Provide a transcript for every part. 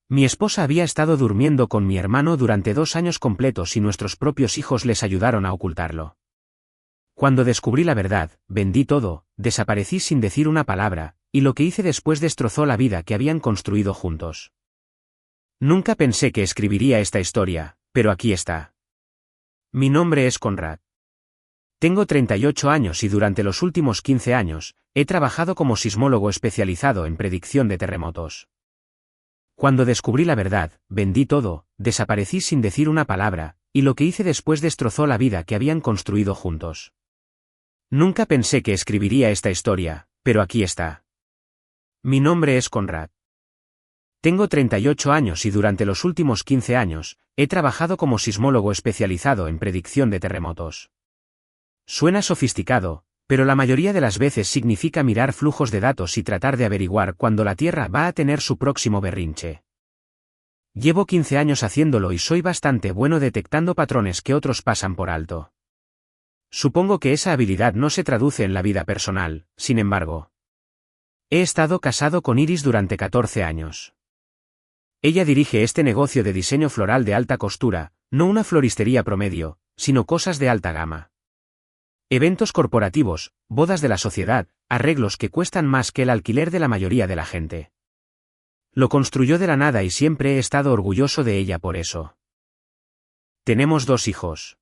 Mi esposa había estado durmiendo con mi hermano durante 2 años completos y nuestros propios hijos les ayudaron a ocultarlo. Cuando descubrí la verdad, vendí todo, desaparecí sin decir una palabra, y lo que hice después destrozó la vida que habían construido juntos. Nunca pensé que escribiría esta historia, pero aquí está. Mi nombre es Conrad. Tengo 38 años y durante los últimos 15 años, he trabajado como sismólogo especializado en predicción de terremotos. Cuando descubrí la verdad, vendí todo, desaparecí sin decir una palabra, y lo que hice después destrozó la vida que habían construido juntos. Nunca pensé que escribiría esta historia, pero aquí está. Mi nombre es Conrad. Tengo 38 años y durante los últimos 15 años, he trabajado como sismólogo especializado en predicción de terremotos. Suena sofisticado, pero la mayoría de las veces significa mirar flujos de datos y tratar de averiguar cuándo la Tierra va a tener su próximo berrinche. Llevo 15 años haciéndolo y soy bastante bueno detectando patrones que otros pasan por alto. Supongo que esa habilidad no se traduce en la vida personal, sin embargo. He estado casado con Iris durante 14 años. Ella dirige este negocio de diseño floral de alta costura, no una floristería promedio, sino cosas de alta gama. Eventos corporativos, bodas de la sociedad, arreglos que cuestan más que el alquiler de la mayoría de la gente. Lo construyó de la nada y siempre he estado orgulloso de ella por eso. Tenemos 2 hijos.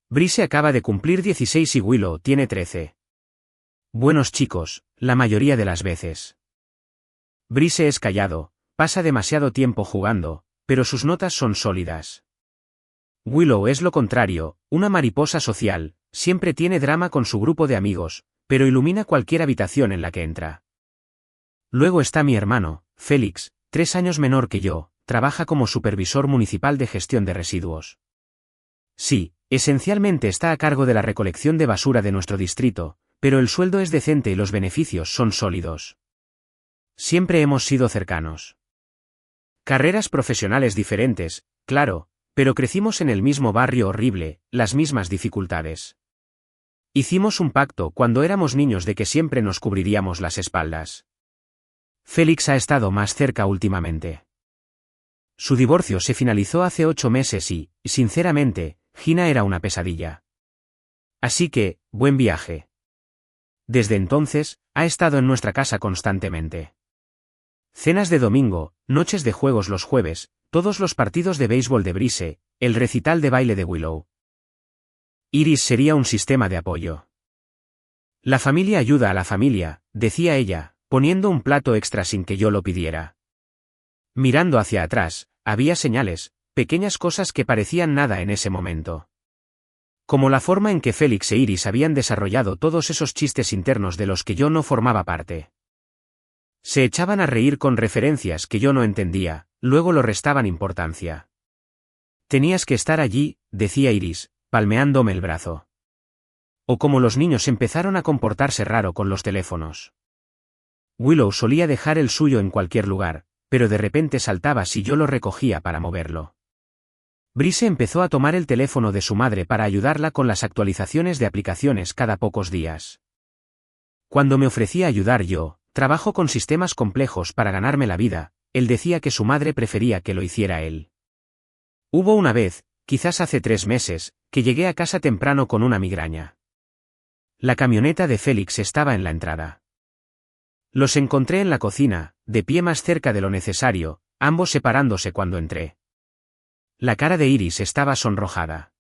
Brice acaba de cumplir 16 y Willow tiene 13. Buenos chicos, la mayoría de las veces. Brice es callado, pasa demasiado tiempo jugando, pero sus notas son sólidas. Willow es lo contrario, una mariposa social, siempre tiene drama con su grupo de amigos, pero ilumina cualquier habitación en la que entra. Luego está mi hermano, Félix, 3 años menor que yo, trabaja como supervisor municipal de gestión de residuos. Sí, esencialmente está a cargo de la recolección de basura de nuestro distrito, pero el sueldo es decente y los beneficios son sólidos. Siempre hemos sido cercanos. Carreras profesionales diferentes, claro, pero crecimos en el mismo barrio horrible, las mismas dificultades. Hicimos un pacto cuando éramos niños de que siempre nos cubriríamos las espaldas. Félix ha estado más cerca últimamente. Su divorcio se finalizó hace 8 meses y, sinceramente, Gina era una pesadilla. Así que, buen viaje. Desde entonces, ha estado en nuestra casa constantemente. Cenas de domingo, noches de juegos los jueves, todos los partidos de béisbol de Brice, el recital de baile de Willow. Iris sería un sistema de apoyo. La familia ayuda a la familia, decía ella, poniendo un plato extra sin que yo lo pidiera. Mirando hacia atrás, había señales, pequeñas cosas que parecían nada en ese momento. Como la forma en que Félix e Iris habían desarrollado todos esos chistes internos de los que yo no formaba parte. Se echaban a reír con referencias que yo no entendía, luego lo restaban importancia. Tenías que estar allí, decía Iris, palmeándome el brazo. O como los niños empezaron a comportarse raro con los teléfonos. Willow solía dejar el suyo en cualquier lugar, pero de repente saltaba si yo lo recogía para moverlo. Brice empezó a tomar el teléfono de su madre para ayudarla con las actualizaciones de aplicaciones cada pocos días. Cuando me ofrecía ayudar yo, trabajo con sistemas complejos para ganarme la vida, él decía que su madre prefería que lo hiciera él. Hubo una vez, quizás hace 3 meses, que llegué a casa temprano con una migraña. La camioneta de Félix estaba en la entrada. Los encontré en la cocina, de pie más cerca de lo necesario, ambos separándose cuando entré. La cara de Iris estaba sonrojada.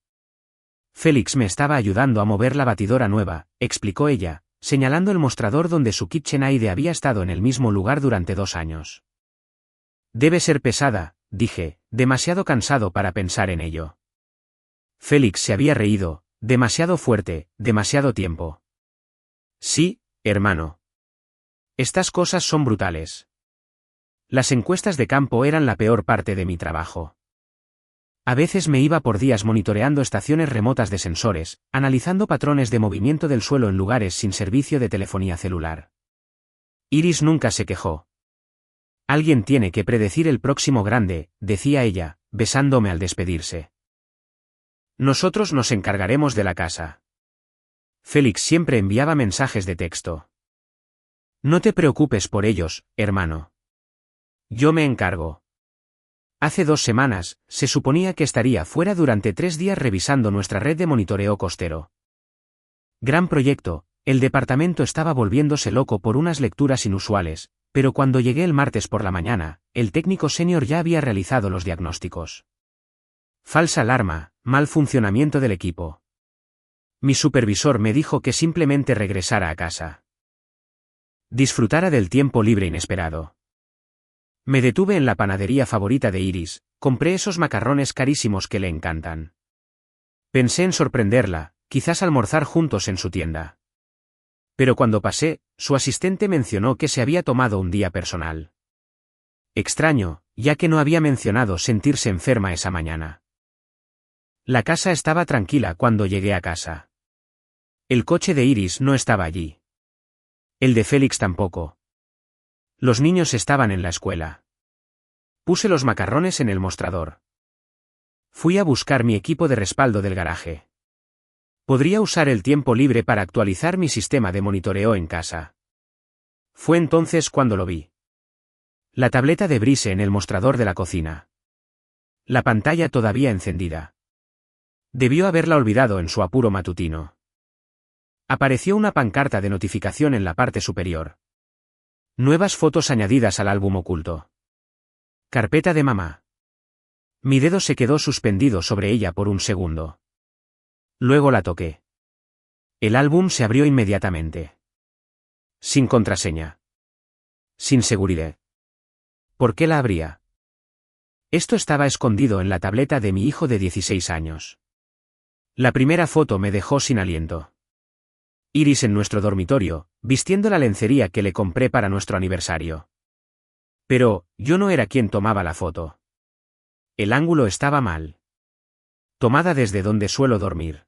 Félix me estaba ayudando a mover la batidora nueva, explicó ella, señalando el mostrador donde su KitchenAid había estado en el mismo lugar durante 2 años. Debe ser pesada, dije, demasiado cansado para pensar en ello. Félix se había reído, demasiado fuerte, demasiado tiempo. Sí, hermano. Estas cosas son brutales. Las encuestas de campo eran la peor parte de mi trabajo. A veces me iba por días monitoreando estaciones remotas de sensores, analizando patrones de movimiento del suelo en lugares sin servicio de telefonía celular. Iris nunca se quejó. Alguien tiene que predecir el próximo grande, decía ella, besándome al despedirse. Nosotros nos encargaremos de la casa. Félix siempre enviaba mensajes de texto. No te preocupes por ellos, hermano. Yo me encargo. Hace 2 semanas, se suponía que estaría fuera durante 3 días revisando nuestra red de monitoreo costero. Gran proyecto, el departamento estaba volviéndose loco por unas lecturas inusuales, pero cuando llegué el martes por la mañana, el técnico senior ya había realizado los diagnósticos. Falsa alarma, mal funcionamiento del equipo. Mi supervisor me dijo que simplemente regresara a casa. Disfrutara del tiempo libre inesperado. Me detuve en la panadería favorita de Iris, compré esos macarrones carísimos que le encantan. Pensé en sorprenderla, quizás almorzar juntos en su tienda. Pero cuando pasé, su asistente mencionó que se había tomado un día personal. Extraño, ya que no había mencionado sentirse enferma esa mañana. La casa estaba tranquila cuando llegué a casa. El coche de Iris no estaba allí. El de Félix tampoco. Los niños estaban en la escuela. Puse los macarrones en el mostrador. Fui a buscar mi equipo de respaldo del garaje. Podría usar el tiempo libre para actualizar mi sistema de monitoreo en casa. Fue entonces cuando lo vi. La tableta de Brice en el mostrador de la cocina. La pantalla todavía encendida. Debió haberla olvidado en su apuro matutino. Apareció una pancarta de notificación en la parte superior. Nuevas fotos añadidas al álbum oculto. Carpeta de mamá. Mi dedo se quedó suspendido sobre ella por un segundo. Luego la toqué. El álbum se abrió inmediatamente. Sin contraseña. Sin seguridad. ¿Por qué la abría? Esto estaba escondido en la tableta de mi hijo de 16 años. La primera foto me dejó sin aliento. Iris en nuestro dormitorio, vistiendo la lencería que le compré para nuestro aniversario. Pero, yo no era quien tomaba la foto. El ángulo estaba mal. Tomada desde donde suelo dormir.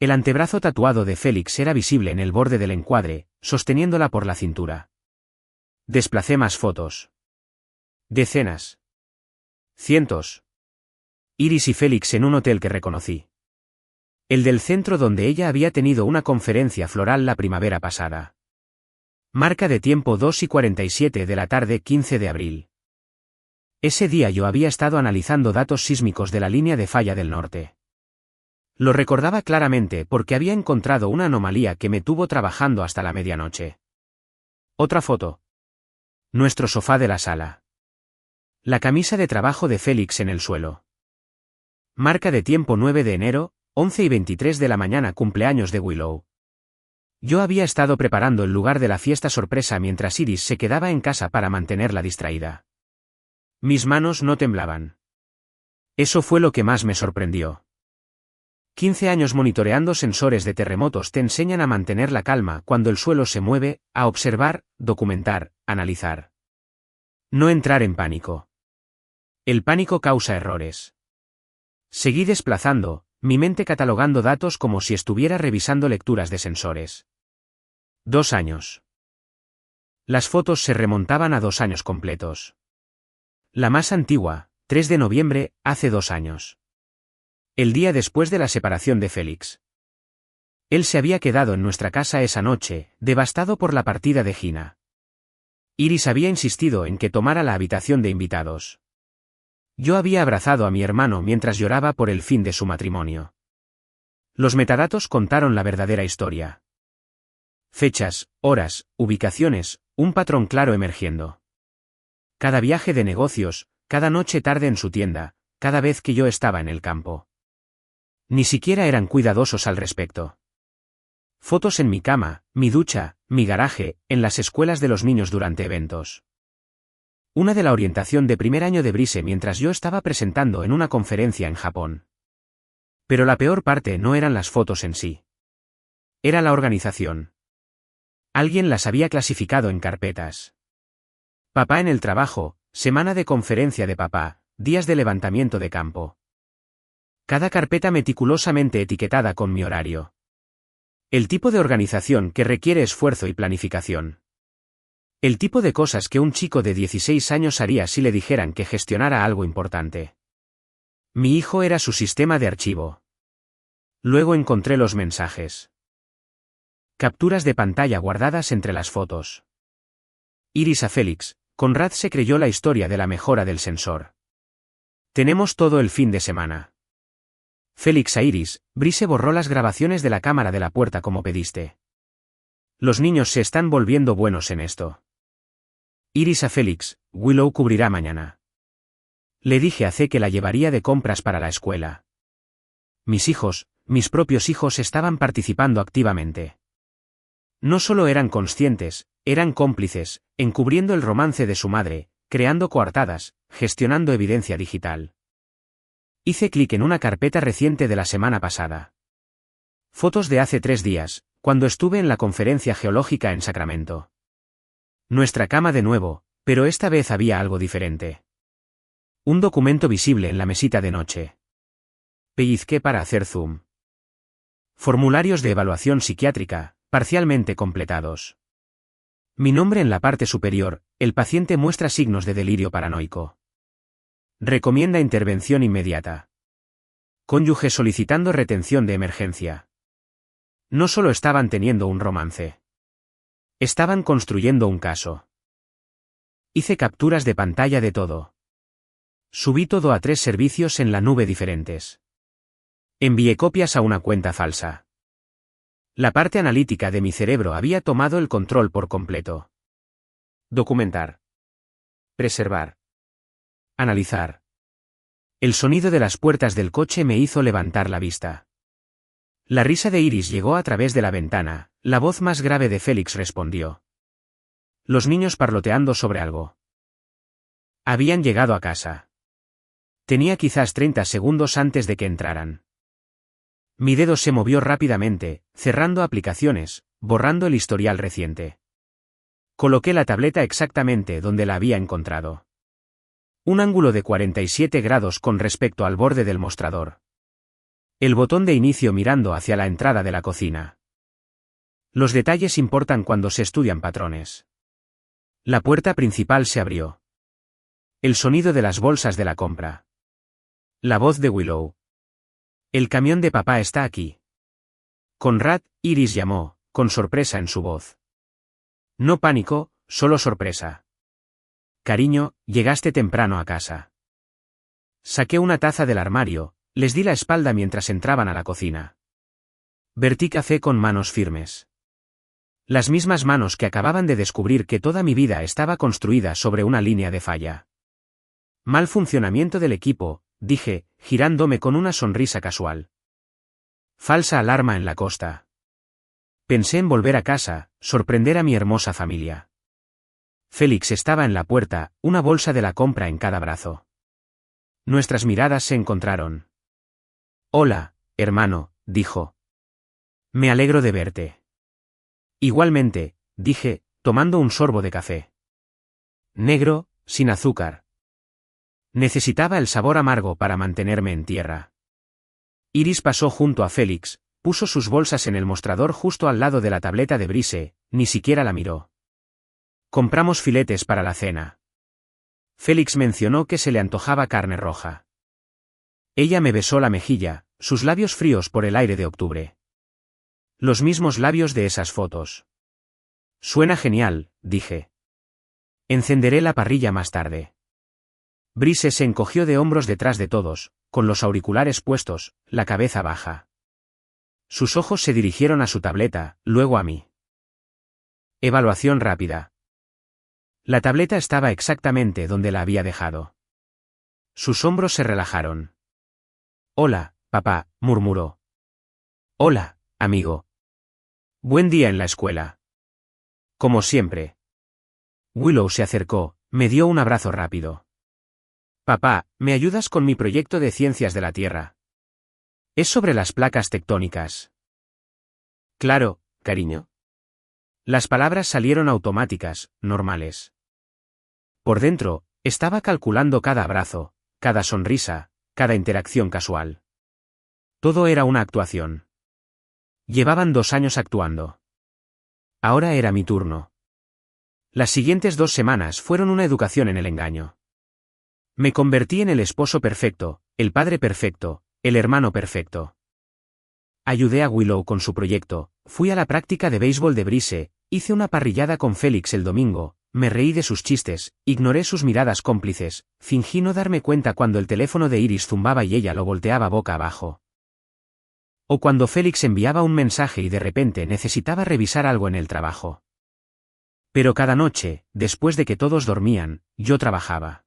El antebrazo tatuado de Félix era visible en el borde del encuadre, sosteniéndola por la cintura. Desplacé más fotos. Decenas. Cientos. Iris y Félix en un hotel que reconocí. El del centro donde ella había tenido una conferencia floral la primavera pasada. Marca de tiempo 2:47 de la tarde 15 de abril. Ese día yo había estado analizando datos sísmicos de la línea de falla del norte. Lo recordaba claramente porque había encontrado una anomalía que me tuvo trabajando hasta la medianoche. Otra foto. Nuestro sofá de la sala. La camisa de trabajo de Félix en el suelo. Marca de tiempo 9 de enero, 11:23 de la mañana, cumpleaños de Willow. Yo había estado preparando el lugar de la fiesta sorpresa mientras Iris se quedaba en casa para mantenerla distraída. Mis manos no temblaban. Eso fue lo que más me sorprendió. 15 años monitoreando sensores de terremotos te enseñan a mantener la calma cuando el suelo se mueve, a observar, documentar, analizar. No entrar en pánico. El pánico causa errores. Seguí desplazando, mi mente catalogando datos como si estuviera revisando lecturas de sensores. 2 años. Las fotos se remontaban a 2 años completos. La más antigua, 3 de noviembre, hace 2 años. El día después de la separación de Félix. Él se había quedado en nuestra casa esa noche, devastado por la partida de Gina. Iris había insistido en que tomara la habitación de invitados. Yo había abrazado a mi hermano mientras lloraba por el fin de su matrimonio. Los metadatos contaron la verdadera historia. Fechas, horas, ubicaciones, un patrón claro emergiendo. Cada viaje de negocios, cada noche tarde en su tienda, cada vez que yo estaba en el campo. Ni siquiera eran cuidadosos al respecto. Fotos en mi cama, mi ducha, mi garaje, en las escuelas de los niños durante eventos. Una de la orientación de primer año de Brice mientras yo estaba presentando en una conferencia en Japón. Pero la peor parte no eran las fotos en sí. Era la organización. Alguien las había clasificado en carpetas. Papá en el trabajo, semana de conferencia de papá, días de levantamiento de campo. Cada carpeta meticulosamente etiquetada con mi horario. El tipo de organización que requiere esfuerzo y planificación. El tipo de cosas que un chico de 16 años haría si le dijeran que gestionara algo importante. Mi hijo era su sistema de archivo. Luego encontré los mensajes. Capturas de pantalla guardadas entre las fotos. Iris a Félix, Conrad se creyó la historia de la mejora del sensor. Tenemos todo el fin de semana. Félix a Iris, Brice borró las grabaciones de la cámara de la puerta como pediste. Los niños se están volviendo buenos en esto. Iris a Félix, Willow cubrirá mañana. Le dije a C que la llevaría de compras para la escuela. Mis hijos, mis propios hijos estaban participando activamente. No solo eran conscientes, eran cómplices, encubriendo el romance de su madre, creando coartadas, gestionando evidencia digital. Hice clic en una carpeta reciente de la semana pasada. Fotos de hace 3 días, cuando estuve en la conferencia geológica en Sacramento. Nuestra cama de nuevo, pero esta vez había algo diferente. Un documento visible en la mesita de noche. Pellizqué para hacer zoom. Formularios de evaluación psiquiátrica, parcialmente completados. Mi nombre en la parte superior, el paciente muestra signos de delirio paranoico. Recomienda intervención inmediata. Cónyuge solicitando retención de emergencia. No solo estaban teniendo un romance. Estaban construyendo un caso. Hice capturas de pantalla de todo. Subí todo a 3 servicios en la nube diferentes. Envié copias a una cuenta falsa. La parte analítica de mi cerebro había tomado el control por completo. Documentar. Preservar. Analizar. El sonido de las puertas del coche me hizo levantar la vista. La risa de Iris llegó a través de la ventana, la voz más grave de Félix respondió. Los niños parloteando sobre algo. Habían llegado a casa. Tenía quizás 30 segundos antes de que entraran. Mi dedo se movió rápidamente, cerrando aplicaciones, borrando el historial reciente. Coloqué la tableta exactamente donde la había encontrado. Un ángulo de 47 grados con respecto al borde del mostrador. El botón de inicio mirando hacia la entrada de la cocina. Los detalles importan cuando se estudian patrones. La puerta principal se abrió. El sonido de las bolsas de la compra. La voz de Willow. El camión de papá está aquí. Conrad, Iris llamó, con sorpresa en su voz. No pánico, solo sorpresa. Cariño, llegaste temprano a casa. Saqué una taza del armario, les di la espalda mientras entraban a la cocina. Vertí café con manos firmes. Las mismas manos que acababan de descubrir que toda mi vida estaba construida sobre una línea de falla. Mal funcionamiento del equipo, dije, girándome con una sonrisa casual. Falsa alarma en la costa. Pensé en volver a casa, sorprender a mi hermosa familia. Félix estaba en la puerta, una bolsa de la compra en cada brazo. Nuestras miradas se encontraron. Hola, hermano, dijo. Me alegro de verte. Igualmente, dije, tomando un sorbo de café. Negro, sin azúcar. Necesitaba el sabor amargo para mantenerme en tierra. Iris pasó junto a Félix, puso sus bolsas en el mostrador justo al lado de la tableta de Brice, ni siquiera la miró. Compramos filetes para la cena. Félix mencionó que se le antojaba carne roja. Ella me besó la mejilla, sus labios fríos por el aire de octubre. Los mismos labios de esas fotos. Suena genial, dije. Encenderé la parrilla más tarde. Brice se encogió de hombros detrás de todos, con los auriculares puestos, la cabeza baja. Sus ojos se dirigieron a su tableta, luego a mí. Evaluación rápida. La tableta estaba exactamente donde la había dejado. Sus hombros se relajaron. Hola, papá, murmuró. Hola, amigo. Buen día en la escuela. Como siempre. Willow se acercó, me dio un abrazo rápido. Papá, ¿me ayudas con mi proyecto de ciencias de la Tierra? Es sobre las placas tectónicas. Claro, cariño. Las palabras salieron automáticas, normales. Por dentro, estaba calculando cada abrazo, cada sonrisa, cada interacción casual. Todo era una actuación. Llevaban 2 años actuando. Ahora era mi turno. Las siguientes 2 semanas fueron una educación en el engaño. Me convertí en el esposo perfecto, el padre perfecto, el hermano perfecto. Ayudé a Willow con su proyecto, fui a la práctica de béisbol de Brice, hice una parrillada con Félix el domingo, me reí de sus chistes, ignoré sus miradas cómplices, fingí no darme cuenta cuando el teléfono de Iris zumbaba y ella lo volteaba boca abajo. O cuando Félix enviaba un mensaje y de repente necesitaba revisar algo en el trabajo. Pero cada noche, después de que todos dormían, yo trabajaba.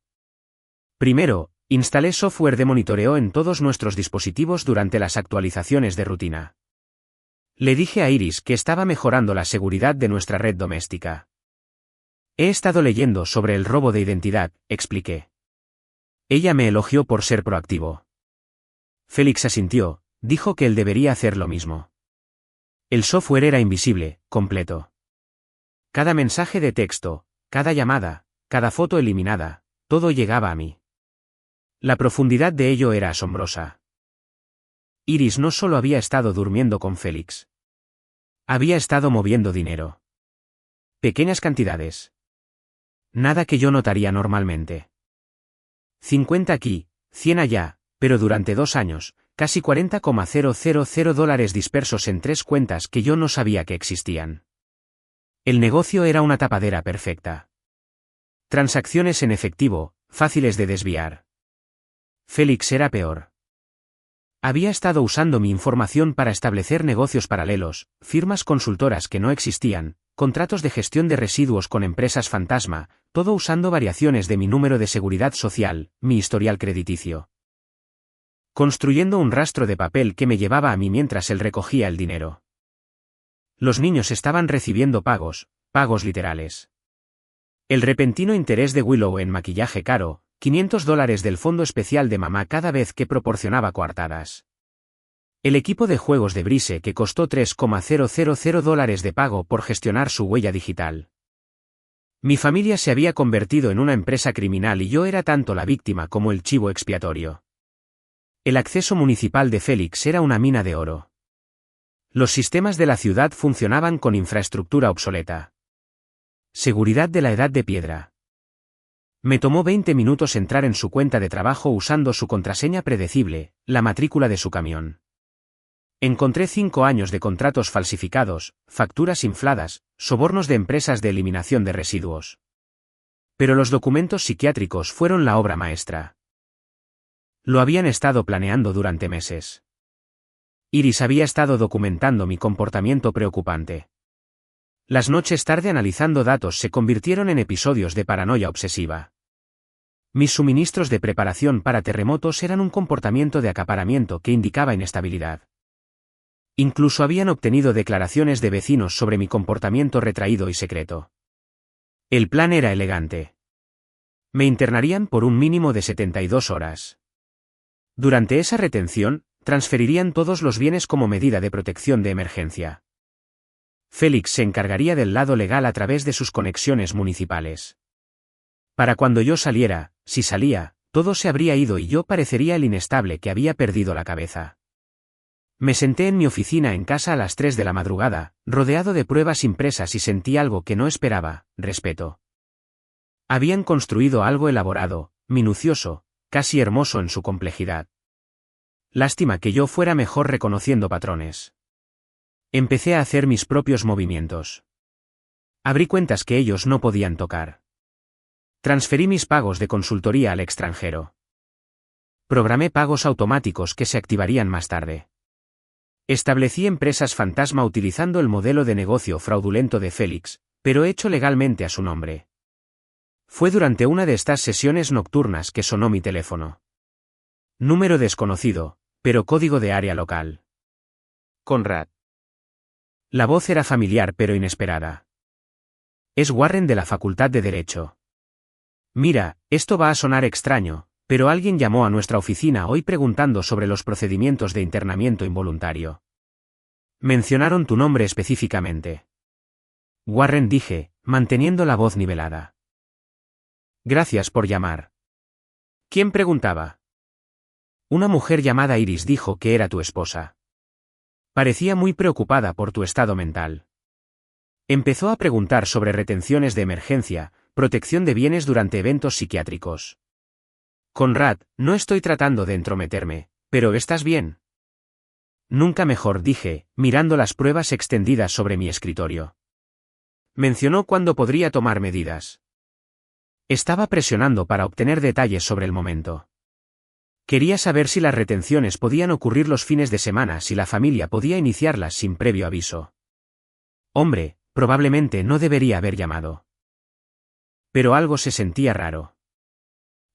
Primero, instalé software de monitoreo en todos nuestros dispositivos durante las actualizaciones de rutina. Le dije a Iris que estaba mejorando la seguridad de nuestra red doméstica. He estado leyendo sobre el robo de identidad, expliqué. Ella me elogió por ser proactivo. Félix asintió, dijo que él debería hacer lo mismo. El software era invisible, completo. Cada mensaje de texto, cada llamada, cada foto eliminada, todo llegaba a mí. La profundidad de ello era asombrosa. Iris no solo había estado durmiendo con Félix. Había estado moviendo dinero. Pequeñas cantidades. Nada que yo notaría normalmente. 50 aquí, 100 allá, pero durante 2 años, casi $40,000 dispersos en 3 cuentas que yo no sabía que existían. El negocio era una tapadera perfecta. Transacciones en efectivo, fáciles de desviar. Félix era peor. Había estado usando mi información para establecer negocios paralelos, firmas consultoras que no existían, contratos de gestión de residuos con empresas fantasma, todo usando variaciones de mi número de seguridad social, mi historial crediticio. Construyendo un rastro de papel que me llevaba a mí mientras él recogía el dinero. Los niños estaban recibiendo pagos literales. El repentino interés de Willow en maquillaje caro, $500 del fondo especial de mamá cada vez que proporcionaba coartadas. El equipo de juegos de Brise que costó $3,000 de pago por gestionar su huella digital. Mi familia se había convertido en una empresa criminal y yo era tanto la víctima como el chivo expiatorio. El acceso municipal de Félix era una mina de oro. Los sistemas de la ciudad funcionaban con infraestructura obsoleta. Seguridad de la edad de piedra. Me tomó 20 minutos entrar en su cuenta de trabajo usando su contraseña predecible, la matrícula de su camión. Encontré 5 años de contratos falsificados, facturas infladas, sobornos de empresas de eliminación de residuos. Pero los documentos psiquiátricos fueron la obra maestra. Lo habían estado planeando durante meses. Iris había estado documentando mi comportamiento preocupante. Las noches tarde analizando datos se convirtieron en episodios de paranoia obsesiva. Mis suministros de preparación para terremotos eran un comportamiento de acaparamiento que indicaba inestabilidad. Incluso habían obtenido declaraciones de vecinos sobre mi comportamiento retraído y secreto. El plan era elegante. Me internarían por un mínimo de 72 horas. Durante esa retención, transferirían todos los bienes como medida de protección de emergencia. Félix se encargaría del lado legal a través de sus conexiones municipales. Para cuando yo saliera, si salía, todo se habría ido y yo parecería el inestable que había perdido la cabeza. Me senté en mi oficina en casa a las 3 de la madrugada, rodeado de pruebas impresas y sentí algo que no esperaba, respeto. Habían construido algo elaborado, minucioso, casi hermoso en su complejidad. Lástima que yo fuera mejor reconociendo patrones. Empecé a hacer mis propios movimientos. Abrí cuentas que ellos no podían tocar. Transferí mis pagos de consultoría al extranjero. Programé pagos automáticos que se activarían más tarde. Establecí empresas fantasma utilizando el modelo de negocio fraudulento de Félix, pero hecho legalmente a su nombre. Fue durante una de estas sesiones nocturnas que sonó mi teléfono. Número desconocido, pero código de área local. Conrad. La voz era familiar pero inesperada. Es Warren de la Facultad de Derecho. Mira, esto va a sonar extraño, pero alguien llamó a nuestra oficina hoy preguntando sobre los procedimientos de internamiento involuntario. Mencionaron tu nombre específicamente. Warren, dije, manteniendo la voz nivelada. Gracias por llamar. ¿Quién preguntaba? Una mujer llamada Iris dijo que era tu esposa. Parecía muy preocupada por tu estado mental. Empezó a preguntar sobre retenciones de emergencia, protección de bienes durante eventos psiquiátricos. Conrad, no estoy tratando de entrometerme, pero ¿estás bien? Nunca mejor, dije, mirando las pruebas extendidas sobre mi escritorio. Mencionó cuándo podría tomar medidas. Estaba presionando para obtener detalles sobre el momento. Quería saber si las retenciones podían ocurrir los fines de semana, si la familia podía iniciarlas sin previo aviso. Hombre, probablemente no debería haber llamado. Pero algo se sentía raro.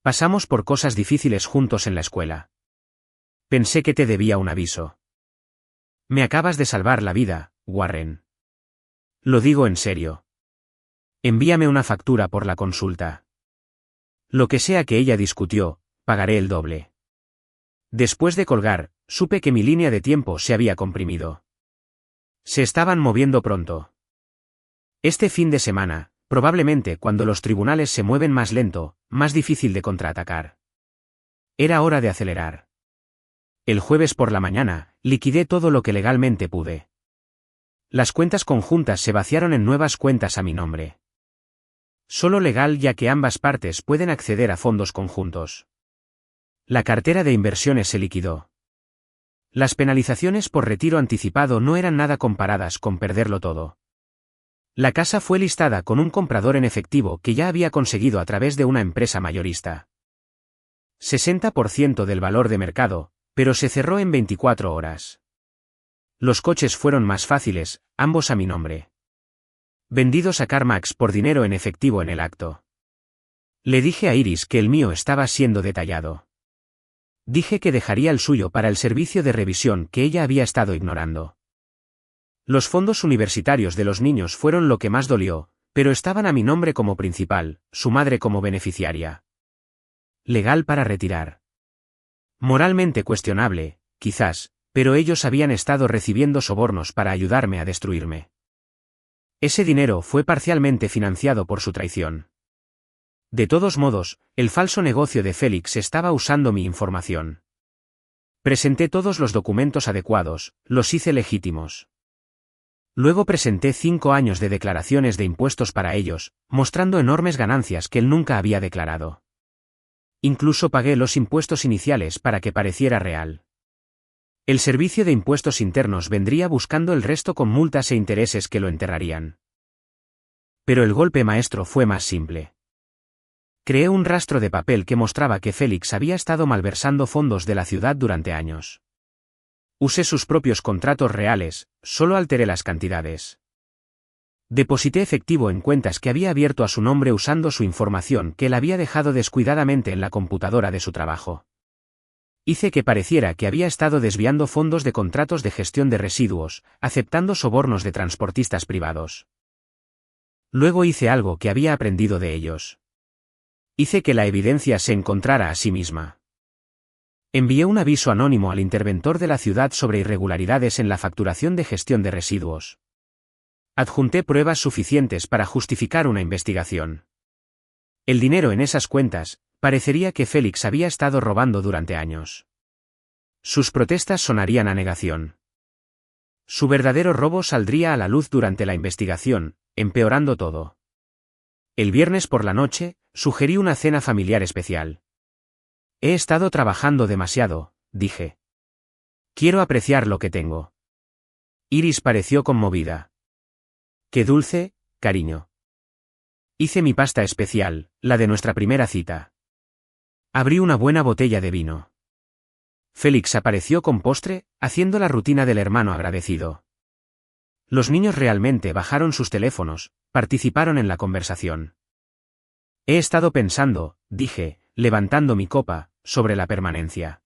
Pasamos por cosas difíciles juntos en la escuela. Pensé que te debía un aviso. Me acabas de salvar la vida, Warren. Lo digo en serio. Envíame una factura por la consulta. Lo que sea que ella discutió, pagaré el doble. Después de colgar, supe que mi línea de tiempo se había comprimido. Se estaban moviendo pronto. Este fin de semana, probablemente cuando los tribunales se mueven más lento, más difícil de contraatacar. Era hora de acelerar. El jueves por la mañana, liquidé todo lo que legalmente pude. Las cuentas conjuntas se vaciaron en nuevas cuentas a mi nombre. Solo legal, ya que ambas partes pueden acceder a fondos conjuntos. La cartera de inversiones se liquidó. Las penalizaciones por retiro anticipado no eran nada comparadas con perderlo todo. La casa fue listada con un comprador en efectivo que ya había conseguido a través de una empresa mayorista. 60% del valor de mercado, pero se cerró en 24 horas. Los coches fueron más fáciles, ambos a mi nombre. Vendidos a CarMax por dinero en efectivo en el acto. Le dije a Iris que el mío estaba siendo detallado. Dije que dejaría el suyo para el servicio de revisión que ella había estado ignorando. Los fondos universitarios de los niños fueron lo que más dolió, pero estaban a mi nombre como principal, su madre como beneficiaria. Legal para retirar. Moralmente cuestionable, quizás, pero ellos habían estado recibiendo sobornos para ayudarme a destruirme. Ese dinero fue parcialmente financiado por su traición. De todos modos, el falso negocio de Félix estaba usando mi información. Presenté todos los documentos adecuados, los hice legítimos. Luego presenté 5 años de declaraciones de impuestos para ellos, mostrando enormes ganancias que él nunca había declarado. Incluso pagué los impuestos iniciales para que pareciera real. El Servicio de Impuestos Internos vendría buscando el resto con multas e intereses que lo enterrarían. Pero el golpe maestro fue más simple. Creé un rastro de papel que mostraba que Félix había estado malversando fondos de la ciudad durante años. Usé sus propios contratos reales, solo alteré las cantidades. Deposité efectivo en cuentas que había abierto a su nombre usando su información que él había dejado descuidadamente en la computadora de su trabajo. Hice que pareciera que había estado desviando fondos de contratos de gestión de residuos, aceptando sobornos de transportistas privados. Luego hice algo que había aprendido de ellos. Hice que la evidencia se encontrara a sí misma. Envié un aviso anónimo al interventor de la ciudad sobre irregularidades en la facturación de gestión de residuos. Adjunté pruebas suficientes para justificar una investigación. El dinero en esas cuentas, parecería que Félix había estado robando durante años. Sus protestas sonarían a negación. Su verdadero robo saldría a la luz durante la investigación, empeorando todo. El viernes por la noche, sugerí una cena familiar especial. He estado trabajando demasiado, dije. Quiero apreciar lo que tengo. Iris pareció conmovida. Qué dulce, cariño. Hice mi pasta especial, la de nuestra primera cita. Abrí una buena botella de vino. Félix apareció con postre, haciendo la rutina del hermano agradecido. Los niños realmente bajaron sus teléfonos, participaron en la conversación. He estado pensando, dije, levantando mi copa, sobre la permanencia.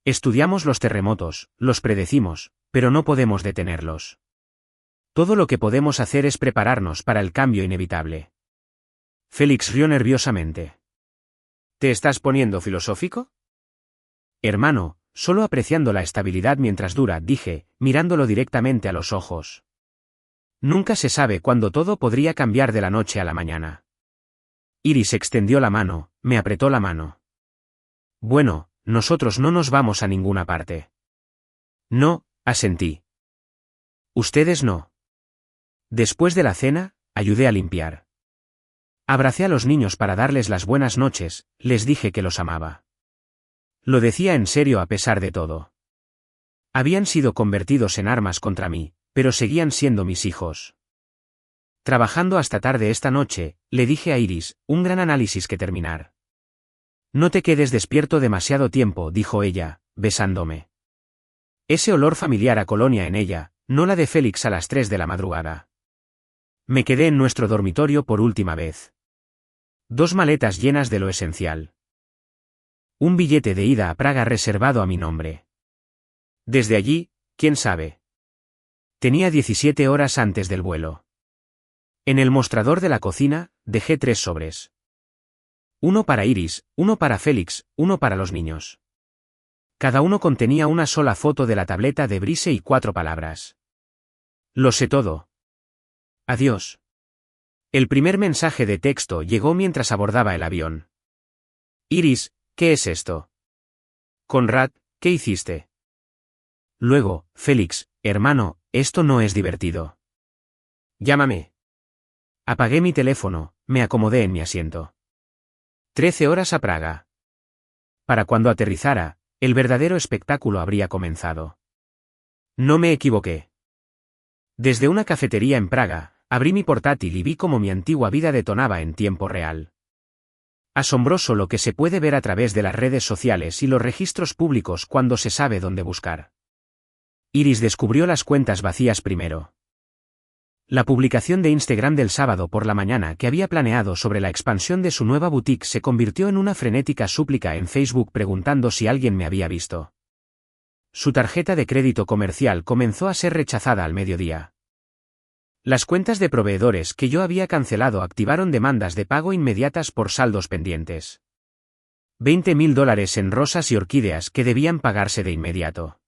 Estudiamos los terremotos, los predecimos, pero no podemos detenerlos. Todo lo que podemos hacer es prepararnos para el cambio inevitable. Félix rió nerviosamente. ¿Te estás poniendo filosófico? Hermano, solo apreciando la estabilidad mientras dura, dije, mirándolo directamente a los ojos. Nunca se sabe cuándo todo podría cambiar de la noche a la mañana. Iris extendió la mano, me apretó la mano. Bueno, nosotros no nos vamos a ninguna parte. No, asentí. Ustedes no. Después de la cena, ayudé a limpiar. Abracé a los niños para darles las buenas noches, les dije que los amaba. Lo decía en serio a pesar de todo. Habían sido convertidos en armas contra mí, pero seguían siendo mis hijos. Trabajando hasta tarde esta noche, le dije a Iris, un gran análisis que terminar. No te quedes despierto demasiado tiempo, dijo ella, besándome. Ese olor familiar a colonia en ella, no la de Félix a las 3 de la madrugada. Me quedé en nuestro dormitorio por última vez. 2 maletas llenas de lo esencial. Un billete de ida a Praga reservado a mi nombre. Desde allí, quién sabe. Tenía 17 horas antes del vuelo. En el mostrador de la cocina, dejé 3 sobres. Uno para Iris, uno para Félix, uno para los niños. Cada uno contenía una sola foto de la tableta de Brise y 4 palabras. Lo sé todo. Adiós. El primer mensaje de texto llegó mientras abordaba el avión. Iris, ¿qué es esto? Conrad, ¿qué hiciste? Luego, Félix, hermano, esto no es divertido. Llámame. Apagué mi teléfono, me acomodé en mi asiento. 13 horas a Praga. Para cuando aterrizara, el verdadero espectáculo habría comenzado. No me equivoqué. Desde una cafetería en Praga, abrí mi portátil y vi cómo mi antigua vida detonaba en tiempo real. Asombroso lo que se puede ver a través de las redes sociales y los registros públicos cuando se sabe dónde buscar. Iris descubrió las cuentas vacías primero. La publicación de Instagram del sábado por la mañana que había planeado sobre la expansión de su nueva boutique se convirtió en una frenética súplica en Facebook preguntando si alguien me había visto. Su tarjeta de crédito comercial comenzó a ser rechazada al mediodía. Las cuentas de proveedores que yo había cancelado activaron demandas de pago inmediatas por saldos pendientes. $20.000 en rosas y orquídeas que debían pagarse de inmediato.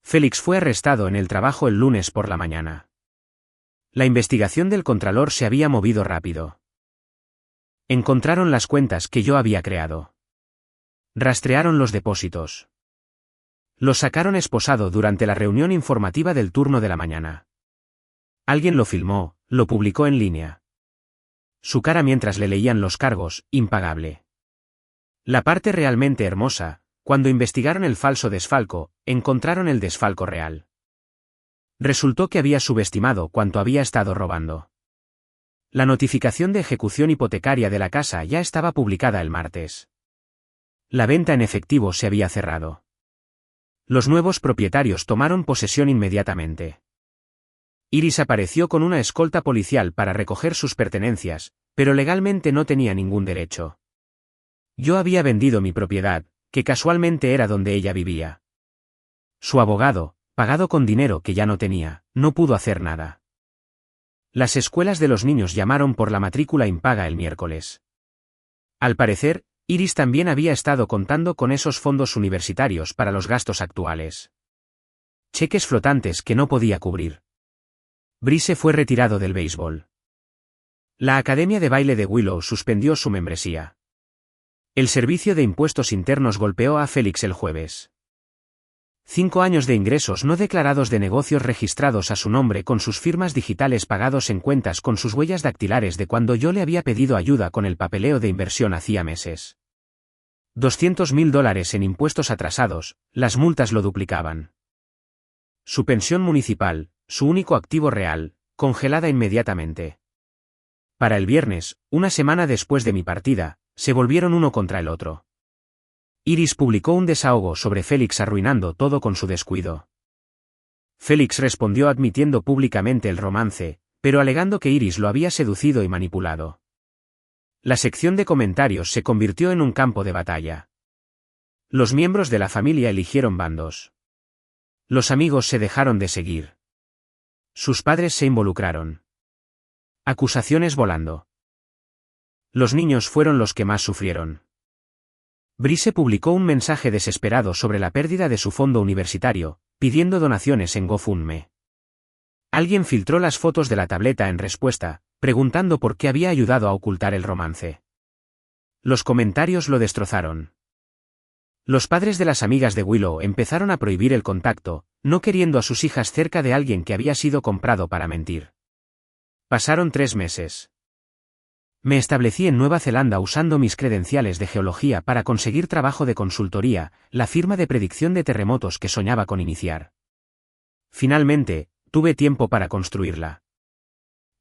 Félix fue arrestado en el trabajo el lunes por la mañana. La investigación del contralor se había movido rápido. Encontraron las cuentas que yo había creado. Rastrearon los depósitos. Los sacaron esposado durante la reunión informativa del turno de la mañana. Alguien lo filmó, lo publicó en línea. Su cara mientras le leían los cargos, impagable. La parte realmente hermosa, cuando investigaron el falso desfalco, encontraron el desfalco real. Resultó que había subestimado cuánto había estado robando. La notificación de ejecución hipotecaria de la casa ya estaba publicada el martes. La venta en efectivo se había cerrado. Los nuevos propietarios tomaron posesión inmediatamente. Iris apareció con una escolta policial para recoger sus pertenencias, pero legalmente no tenía ningún derecho. Yo había vendido mi propiedad, que casualmente era donde ella vivía. Su abogado, pagado con dinero que ya no tenía, no pudo hacer nada. Las escuelas de los niños llamaron por la matrícula impaga el miércoles. Al parecer, Iris también había estado contando con esos fondos universitarios para los gastos actuales. Cheques flotantes que no podía cubrir. Brise fue retirado del béisbol. La Academia de Baile de Willow suspendió su membresía. El Servicio de Impuestos Internos golpeó a Félix el jueves. 5 años de ingresos no declarados de negocios registrados a su nombre con sus firmas digitales pagados en cuentas con sus huellas dactilares de cuando yo le había pedido ayuda con el papeleo de inversión hacía meses. $200.000 en impuestos atrasados, las multas lo duplicaban. Su pensión municipal, su único activo real, congelada inmediatamente. Para el viernes, una semana después de mi partida, se volvieron uno contra el otro. Iris publicó un desahogo sobre Félix arruinando todo con su descuido. Félix respondió admitiendo públicamente el romance, pero alegando que Iris lo había seducido y manipulado. La sección de comentarios se convirtió en un campo de batalla. Los miembros de la familia eligieron bandos. Los amigos se dejaron de seguir. Sus padres se involucraron. Acusaciones volando. Los niños fueron los que más sufrieron. Brise publicó un mensaje desesperado sobre la pérdida de su fondo universitario, pidiendo donaciones en GoFundMe. Alguien filtró las fotos de la tableta en respuesta, preguntando por qué había ayudado a ocultar el romance. Los comentarios lo destrozaron. Los padres de las amigas de Willow empezaron a prohibir el contacto, no queriendo a sus hijas cerca de alguien que había sido comprado para mentir. Pasaron 3 meses. Me establecí en Nueva Zelanda usando mis credenciales de geología para conseguir trabajo de consultoría, la firma de predicción de terremotos que soñaba con iniciar. Finalmente, tuve tiempo para construirla.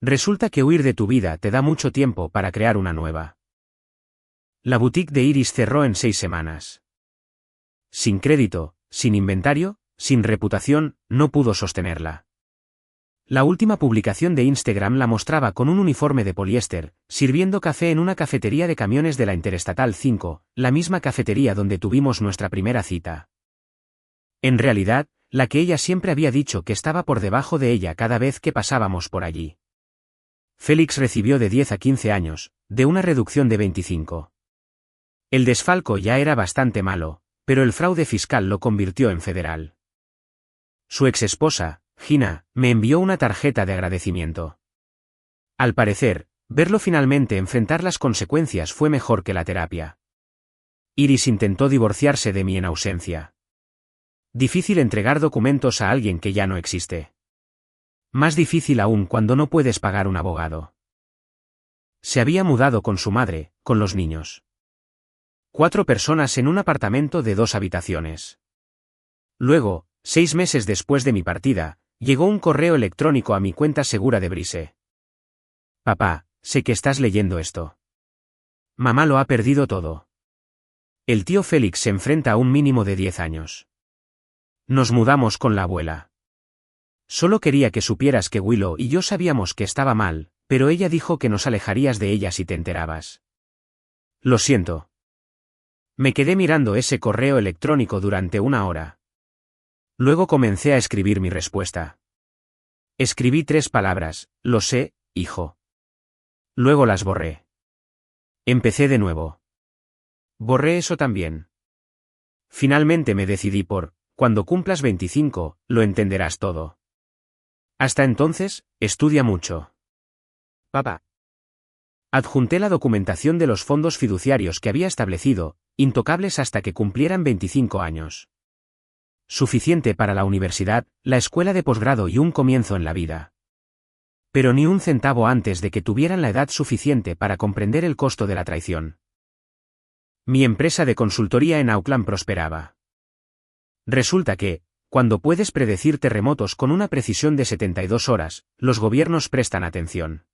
Resulta que huir de tu vida te da mucho tiempo para crear una nueva. La boutique de Iris cerró en 6 semanas. Sin crédito, sin inventario, sin reputación, no pudo sostenerla. La última publicación de Instagram la mostraba con un uniforme de poliéster, sirviendo café en una cafetería de camiones de la Interestatal 5, la misma cafetería donde tuvimos nuestra primera cita. En realidad, la que ella siempre había dicho que estaba por debajo de ella cada vez que pasábamos por allí. Félix recibió de 10 a 15 años, de una reducción de 25. El desfalco ya era bastante malo, pero el fraude fiscal lo convirtió en federal. Su exesposa, Gina, me envió una tarjeta de agradecimiento. Al parecer, verlo finalmente enfrentar las consecuencias fue mejor que la terapia. Iris intentó divorciarse de mí en ausencia. Difícil entregar documentos a alguien que ya no existe. Más difícil aún cuando no puedes pagar un abogado. Se había mudado con su madre, con los niños. 4 personas en un apartamento de 2 habitaciones. Luego, 6 meses después de mi partida, llegó un correo electrónico a mi cuenta segura de Brise. Papá, sé que estás leyendo esto. Mamá lo ha perdido todo. El tío Félix se enfrenta a un mínimo de 10 años. Nos mudamos con la abuela. Solo quería que supieras que Willow y yo sabíamos que estaba mal, pero ella dijo que nos alejarías de ella si te enterabas. Lo siento. Me quedé mirando ese correo electrónico durante 1 hora. Luego comencé a escribir mi respuesta. Escribí 3 palabras, lo sé, hijo. Luego las borré. Empecé de nuevo. Borré eso también. Finalmente me decidí por, cuando cumplas 25, lo entenderás todo. Hasta entonces, estudia mucho. Papá. Adjunté la documentación de los fondos fiduciarios que había establecido, intocables hasta que cumplieran 25 años. Suficiente para la universidad, la escuela de posgrado y un comienzo en la vida. Pero ni un centavo antes de que tuvieran la edad suficiente para comprender el costo de la traición. Mi empresa de consultoría en Auckland prosperaba. Resulta que, cuando puedes predecir terremotos con una precisión de 72 horas, los gobiernos prestan atención.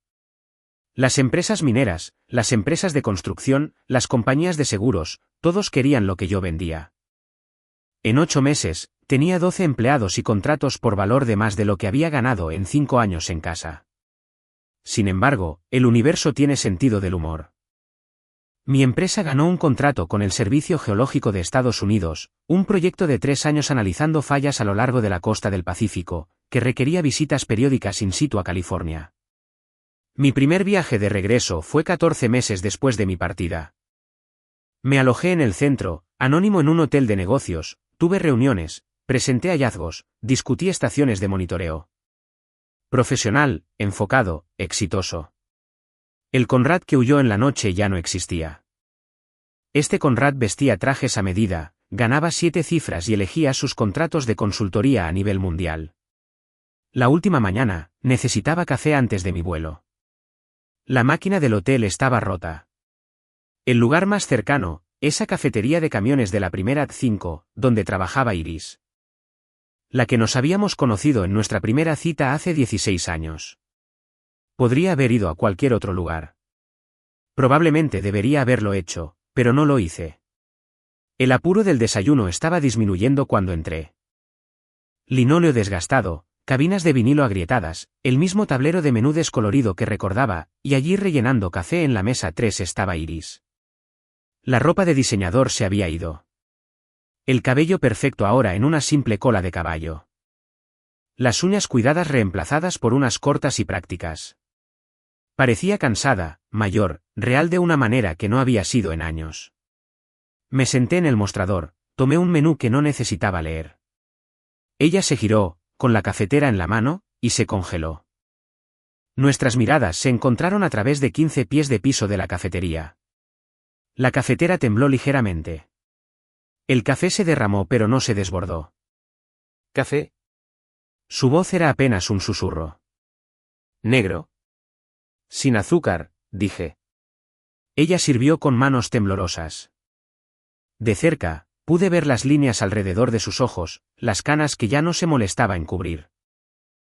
Las empresas mineras, las empresas de construcción, las compañías de seguros, todos querían lo que yo vendía. En 8 meses, tenía 12 empleados y contratos por valor de más de lo que había ganado en 5 años en casa. Sin embargo, el universo tiene sentido del humor. Mi empresa ganó un contrato con el Servicio Geológico de Estados Unidos, un proyecto de 3 años analizando fallas a lo largo de la costa del Pacífico, que requería visitas periódicas in situ a California. Mi primer viaje de regreso fue 14 meses después de mi partida. Me alojé en el centro, anónimo en un hotel de negocios, tuve reuniones, presenté hallazgos, discutí estaciones de monitoreo. Profesional, enfocado, exitoso. El Conrad que huyó en la noche ya no existía. Este Conrad vestía trajes a medida, ganaba 7 cifras y elegía sus contratos de consultoría a nivel mundial. La última mañana, necesitaba café antes de mi vuelo. La máquina del hotel estaba rota. El lugar más cercano, esa cafetería de camiones de la primera 5, donde trabajaba Iris. La que nos habíamos conocido en nuestra primera cita hace 16 años. Podría haber ido a cualquier otro lugar. Probablemente debería haberlo hecho, pero no lo hice. El apuro del desayuno estaba disminuyendo cuando entré. Linóleo desgastado, cabinas de vinilo agrietadas, el mismo tablero de menú descolorido que recordaba, y allí rellenando café en la mesa 3 estaba Iris. La ropa de diseñador se había ido. El cabello perfecto ahora en una simple cola de caballo. Las uñas cuidadas reemplazadas por unas cortas y prácticas. Parecía cansada, mayor, real de una manera que no había sido en años. Me senté en el mostrador, tomé un menú que no necesitaba leer. Ella se giró, con la cafetera en la mano, y se congeló. Nuestras miradas se encontraron a través de 15 pies de piso de la cafetería. La cafetera tembló ligeramente. El café se derramó pero no se desbordó. ¿Café? Su voz era apenas un susurro. ¿Negro? Sin azúcar, dije. Ella sirvió con manos temblorosas. De cerca, pude ver las líneas alrededor de sus ojos, las canas que ya no se molestaba en cubrir.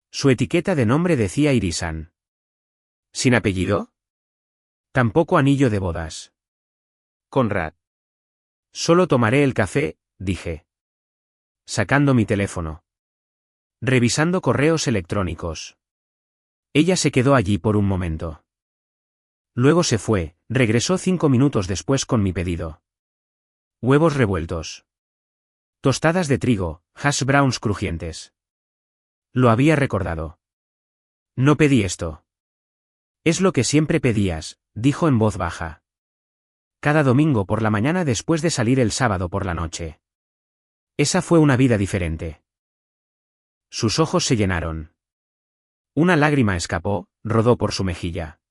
Su etiqueta de nombre decía Irisan. ¿Sin apellido? Tampoco anillo de bodas. Conrad. Solo tomaré el café, dije. Sacando mi teléfono. Revisando correos electrónicos. Ella se quedó allí por un momento. Luego se fue, regresó 5 minutos después con mi pedido. Huevos revueltos. Tostadas de trigo, hash browns crujientes. Lo había recordado. No pedí esto. Es lo que siempre pedías, dijo en voz baja. Cada domingo por la mañana después de salir el sábado por la noche. Esa fue una vida diferente. Sus ojos se llenaron. Una lágrima escapó, rodó por su mejilla.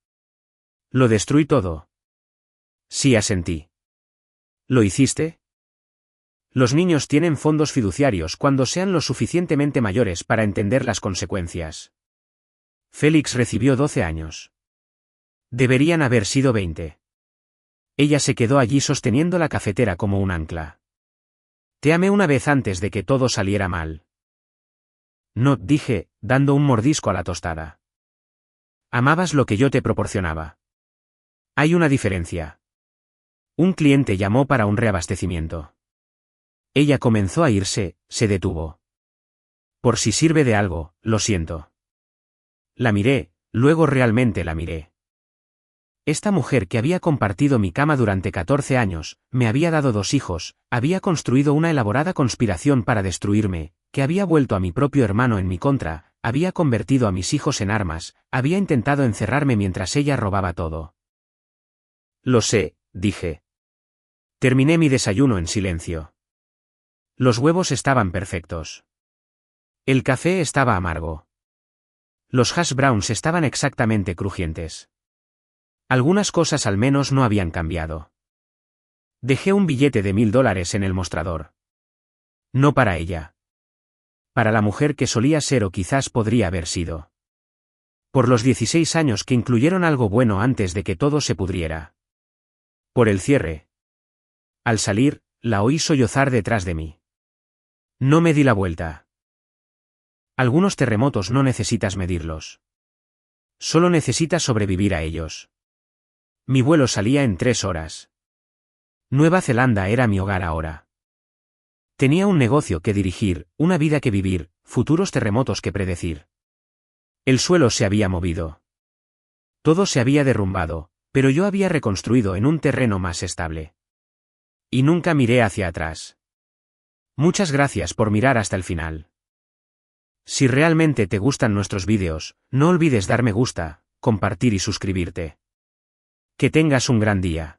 Lo destruí todo. Sí, asentí. ¿Lo hiciste? Los niños tienen fondos fiduciarios cuando sean lo suficientemente mayores para entender las consecuencias. Félix recibió 12 años. Deberían haber sido 20. Ella se quedó allí sosteniendo la cafetera como un ancla. Te amé una vez antes de que todo saliera mal. No, dije, dando un mordisco a la tostada. Amabas lo que yo te proporcionaba. Hay una diferencia. Un cliente llamó para un reabastecimiento. Ella comenzó a irse, se detuvo. Por si sirve de algo, lo siento. La miré, luego realmente la miré. Esta mujer que había compartido mi cama durante 14 años, me había dado 2 hijos, había construido una elaborada conspiración para destruirme, que había vuelto a mi propio hermano en mi contra, había convertido a mis hijos en armas, había intentado encerrarme mientras ella robaba todo. Lo sé, dije. Terminé mi desayuno en silencio. Los huevos estaban perfectos. El café estaba amargo. Los hash browns estaban exactamente crujientes. Algunas cosas al menos no habían cambiado. Dejé un billete de $1000 en el mostrador. No para ella. Para la mujer que solía ser o quizás podría haber sido. Por los 16 años que incluyeron algo bueno antes de que todo se pudriera. Por el cierre. Al salir, la oí sollozar detrás de mí. No me di la vuelta. Algunos terremotos no necesitas medirlos. Solo necesitas sobrevivir a ellos. Mi vuelo salía en 3 horas. Nueva Zelanda era mi hogar ahora. Tenía un negocio que dirigir, una vida que vivir, futuros terremotos que predecir. El suelo se había movido. Todo se había derrumbado, pero yo había reconstruido en un terreno más estable. Y nunca miré hacia atrás. Muchas gracias por mirar hasta el final. Si realmente te gustan nuestros vídeos, no olvides dar me gusta, compartir y suscribirte. Que tengas un gran día.